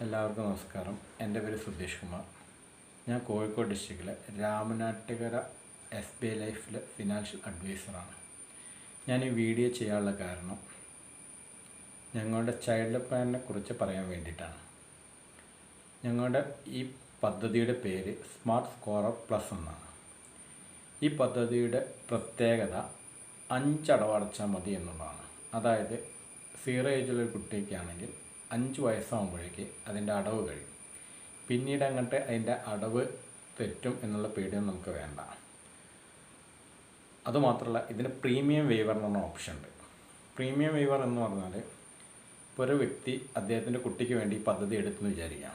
എല്ലാവർക്കും നമസ്കാരം. എൻ്റെ പേര് സുധീഷ് കുമാർ. ഞാൻ കോഴിക്കോട് ഡിസ്ട്രിക്റ്റിലെ രാമനാട്ടുകര SBI ലൈഫിലെ ഫിനാൻഷ്യൽ അഡ്വൈസറാണ്. ഞാൻ ഈ വീഡിയോ ചെയ്യാനുള്ള കാരണം ഞങ്ങളുടെ ചൈൽഡ് പ്ലാനിനെ കുറിച്ച് പറയാൻ വേണ്ടിയിട്ടാണ്. ഞങ്ങളുടെ ഈ പദ്ധതിയുടെ പേര് സ്മാർട്ട് സ്കോറർ പ്ലസ് എന്നാണ്. ഈ പദ്ധതിയുടെ പ്രത്യേകത 5 അടവടച്ചാൽ മതി എന്നുള്ളതാണ്. അതായത് 0 ഏജിലൊരു കുട്ടിക്കാണെങ്കിൽ 5 വയസ്സാകുമ്പോഴേക്ക് അതിൻ്റെ അടവ് കഴിയും. പിന്നീട് അങ്ങോട്ട് അതിൻ്റെ അടവ് തെറ്റും എന്നുള്ള പേടിയൊന്നും നമുക്ക് വേണ്ട. അതുമാത്രമല്ല, ഇതിന് പ്രീമിയം വെയ്വർ എന്ന് പറഞ്ഞ ഓപ്ഷൻ ഉണ്ട്. പ്രീമിയം വെയ്വർ എന്ന് പറഞ്ഞാൽ ഇപ്പോൾ ഒരു വ്യക്തി അദ്ദേഹത്തിൻ്റെ കുട്ടിക്ക് വേണ്ടി ഈ പദ്ധതി എടുത്തെന്ന് വിചാരിക്കാം.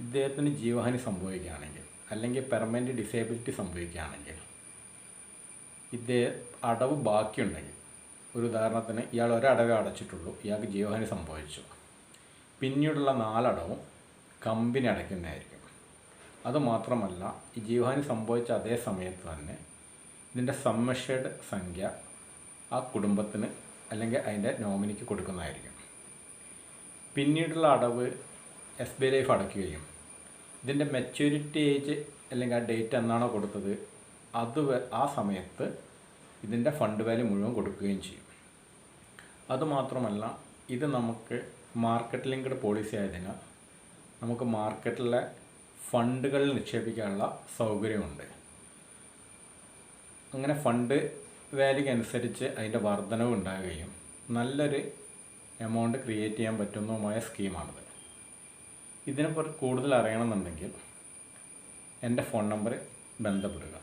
ഇദ്ദേഹത്തിന് ജീവഹാനി സംഭവിക്കുകയാണെങ്കിൽ അല്ലെങ്കിൽ പെർമനൻറ്റ് ഡിസേബിലിറ്റി സംഭവിക്കുകയാണെങ്കിൽ അടവ് ബാക്കിയുണ്ടെങ്കിൽ, ഒരു ഉദാഹരണത്തിന് ഇയാൾ ഒരടവേ അടച്ചിട്ടുള്ളൂ, ഇയാൾക്ക് ജീവഹാനി സംഭവിച്ചു, പിന്നീടുള്ള 4 അടവും കമ്പനി അടയ്ക്കുന്നതായിരിക്കും. അതുമാത്രമല്ല, ഈ ജീവഹാനി സംഭവിച്ച അതേ സമയത്ത് തന്നെ ഇതിൻ്റെ സമ്മഷേഡ് സംഖ്യ ആ കുടുംബത്തിന് അല്ലെങ്കിൽ അതിൻ്റെ നോമിനിക്ക് കൊടുക്കുന്നതായിരിക്കും. പിന്നീടുള്ള അടവ് SBI ലൈഫ് അടയ്ക്കുകയും ഇതിൻ്റെ മെച്യൂരിറ്റി ഏജ് അല്ലെങ്കിൽ ആ ഡേറ്റ് എന്നാണോ കൊടുത്തത് ആ സമയത്ത് ഇതിൻ്റെ ഫണ്ട് വാല്യൂ മുഴുവൻ കൊടുക്കുകയും ചെയ്യും. അതുമാത്രമല്ല, ഇത് നമുക്ക് മാർക്കറ്റ് ലിങ്ക്ഡ് പോളിസി ആയതിനാൽ നമുക്ക് മാർക്കറ്റിലെ ഫണ്ടുകളിൽ നിക്ഷേപിക്കാനുള്ള സൗകര്യമുണ്ട്. അങ്ങനെ ഫണ്ട് വാല്യൂക്ക് അനുസരിച്ച് അതിൻ്റെ വർധനവ് ഉണ്ടാകുകയും നല്ലൊരു എമൗണ്ട് ക്രിയേറ്റ് ചെയ്യാൻ പറ്റുന്നതുമായ സ്കീമാണിത്. ഇതിനെക്കുറിച്ച് കൂടുതൽ അറിയണമെന്നുണ്ടെങ്കിൽ എൻ്റെ ഫോൺ നമ്പർ ബന്ധപ്പെടുക.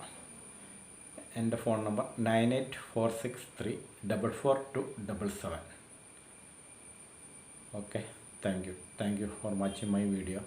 എൻ്റെ phone number 9846344277. Okay, thank you for watching my video.